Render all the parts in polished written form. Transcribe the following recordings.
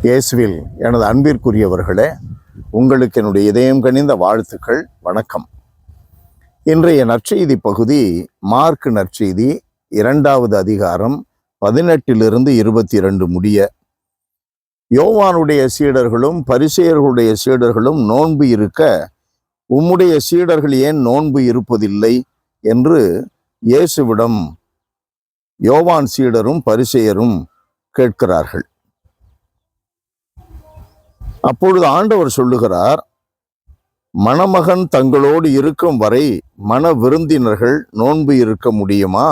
இயேசுவில் எனது அன்பிற்குரியவர்களே, உங்களுக்கு என்னுடைய இதயம் கனிந்த வாழ்த்துக்கள், வணக்கம். இன்றைய நற்செய்தி பகுதி மார்க் நற்செய்தி 2வது அதிகாரம் 18 22 முடிய. யோவானுடைய சீடர்களும் பரிசேயர்களுடைய சீடர்களும் நோன்பு இருக்க, உம்முடைய சீடர்கள் ஏன் நோன்பு இருப்பதில்லை என்று இயேசுவிடம் யோவான் சீடரும் பரிசேயரும் கேட்கிறார்கள். அப்பொழுது ஆண்டவர் சொல்லுகிறார், மணமகன் தங்களோடு இருக்கும் வரை மண விருந்தினர்கள் நோன்பு இருக்க முடியுமா?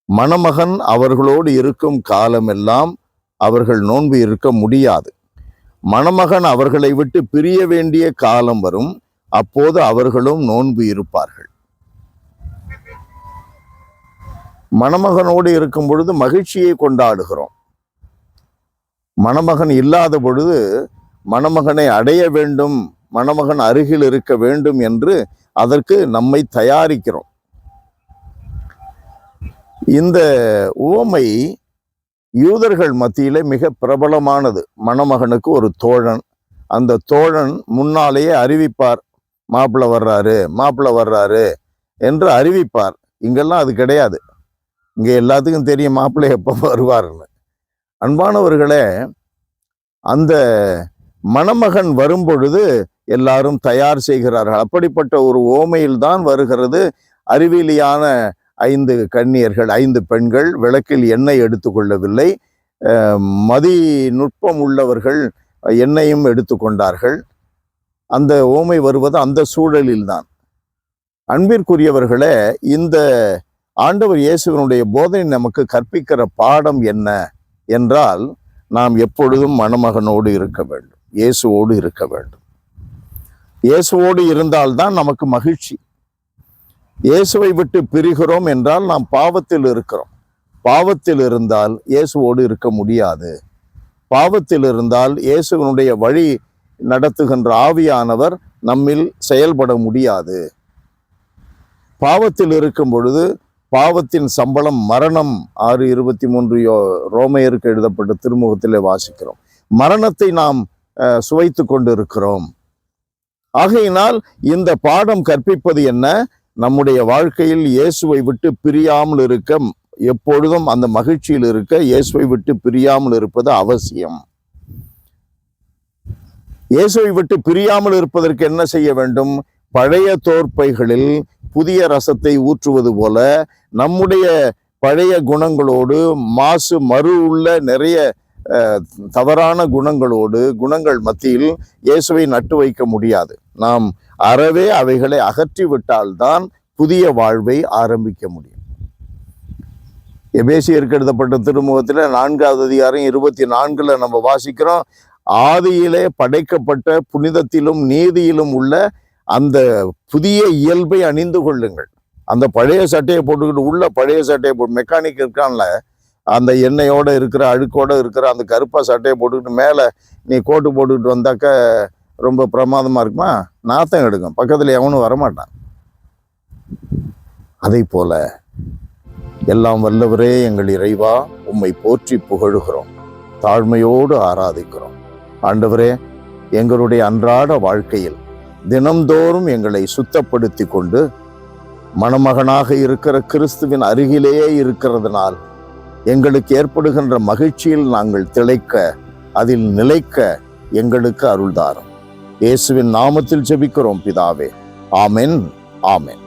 மணமகன் அவர்களோடு இருக்கும் காலமெல்லாம் அவர்கள் நோன்பு இருக்க முடியாது. மணமகன் அவர்களை விட்டு பிரிய வேண்டிய காலம் வரும், அப்போது அவர்களும் நோன்பு இருப்பார்கள். மணமகனோடு இருக்கும் பொழுது மகிழ்ச்சியை கொண்டாடுகிறோம். மணமகன் இல்லாத பொழுது மணமகனை அடைய வேண்டும், மணமகன் அருகில் இருக்க வேண்டும் என்று அதற்கு நம்மை தயாரிக்கிறோம். இந்த உவமை யூதர்கள் மத்தியிலே மிக பிரபலமானது. மணமகனுக்கு ஒரு தோழன், அந்த தோழன் முன்னாலேயே அறிவிப்பார், மாப்பிள்ளை வர்றாரு என்று அறிவிப்பார். இங்கெல்லாம் அது கிடையாது. இங்க எல்லாத்துக்கும் தெரியும் மாப்பிள்ளை எப்போ வருவார்னு. அன்பானவர்களே, அந்த மணமகன் வரும்பொழுது எல்லாரும் தயார் செய்கிறார்கள். அப்படிப்பட்ட ஒரு ஓமையில்தான் வருகிறது. அறிவியலியான 5 கன்னியர்கள், 5 பெண்கள் விளக்கில் எண்ணெய் எடுத்துக்கொள்ளவில்லை. மதி நுட்பம் உள்ளவர்கள் எண்ணெயும் எடுத்துக்கொண்டார்கள். அந்த ஓமை வருவது அந்த சூழலில்தான். அன்பிற்குரியவர்களே, இந்த ஆண்டவர் இயேசுவினுடைய போதனை நமக்கு கற்பிக்கிற பாடம் என்ன என்றால், நாம் எப்பொழுதும் மணமகனோடு இருக்க வேண்டும், இயேசுவோடு இருக்க வேண்டும். இயேசுவோடு இருந்தால்தான் நமக்கு மகிழ்ச்சி. இயேசுவை விட்டு பிரிகிறோம் என்றால் நாம் பாவத்தில் இருக்கிறோம். பாவத்தில் இருந்தால் இயேசுவோடு இருக்க முடியாது. பாவத்தில் இருந்தால் இயேசுவினுடைய வழி நடத்துகின்ற ஆவியானவர் நம்மில் செயல்பட முடியாது. பாவத்தில் இருக்கும் பொழுது பாவத்தின் சம்பளம் மரணம். 6:23 ரோமையருக்கு எழுதப்பட்ட திருமுகத்திலே வாசிக்கிறோம். மரணத்தை நாம் சுவைத்து கொண்டு இருக்கிறோம். ஆகையினால் இந்த பாடம் கற்பிப்பது என்ன? நம்முடைய வாழ்க்கையில் இயேசுவை விட்டு பிரியாமல் இருக்க, எப்பொழுதும் அந்த மகிழ்ச்சியில் இருக்க இயேசுவை விட்டு பிரியாமல் இருப்பது அவசியம். இயேசுவை விட்டு பிரியாமல் இருப்பதற்கு என்ன செய்ய வேண்டும்? பழைய தோற்பைகளில் புதிய ரசத்தை ஊற்றுவது போல நம்முடைய பழைய குணங்களோடு, மறு உள்ள நிறைய தவறான குணங்கள் மத்தியில் இயேசுவை நட்டு வைக்க முடியாது. நாம் அறவே அவைகளை அகற்றிவிட்டால்தான் புதிய வாழ்வை ஆரம்பிக்க முடியும். எபேசியருக்கு எழுதப்பட்ட திருமுகத்தில் 4வது அதிகாரம் 24 நம்ம வாசிக்கிறோம், ஆதியிலே படைக்கப்பட்ட புனிதத்திலும் நீதியிலும் உள்ள அந்த புதிய இயல்பை அணிந்து கொள்ளுங்கள். அந்த பழைய சட்டையை போட்டுக்கிட்டு, உள்ள பழைய சட்டையை போட்டு, மெக்கானிக் இருக்கான்ல, அந்த எண்ணெயோட இருக்கிற அழுக்கோட இருக்கிற அந்த கருப்பா சட்டையை போட்டுக்கிட்டு மேலே நீ கோட்டு போட்டுக்கிட்டு வந்தாக்க ரொம்ப பிரமாதமா இருக்குமா? நாத்தம் எடுக்கும், பக்கத்தில் எவனும் வரமாட்டான். அதை போல எல்லாம் வல்லவரே எங்கள் இறைவா, உம்மை போற்றி புகழுகிறோம், தாழ்மையோடு ஆராதிக்கிறோம். ஆண்டவரே, எங்களுடைய அன்றாட வாழ்க்கையில் தினம்தோறும் எங்களை சுத்தப்படுத்தி கொண்டு மணமகனாக இருக்கிற கிறிஸ்துவின் அருகிலேயே இருக்கிறதுனால் எங்களுக்கு ஏற்படுகின்ற மகிழ்ச்சியில் நாங்கள் திளைக்க, அதில் நிலைக்க எங்களுக்கு அருள்தாரும். இயேசுவின் நாமத்தில் ஜெபிக்கிறோம் பிதாவே. ஆமென், ஆமென்.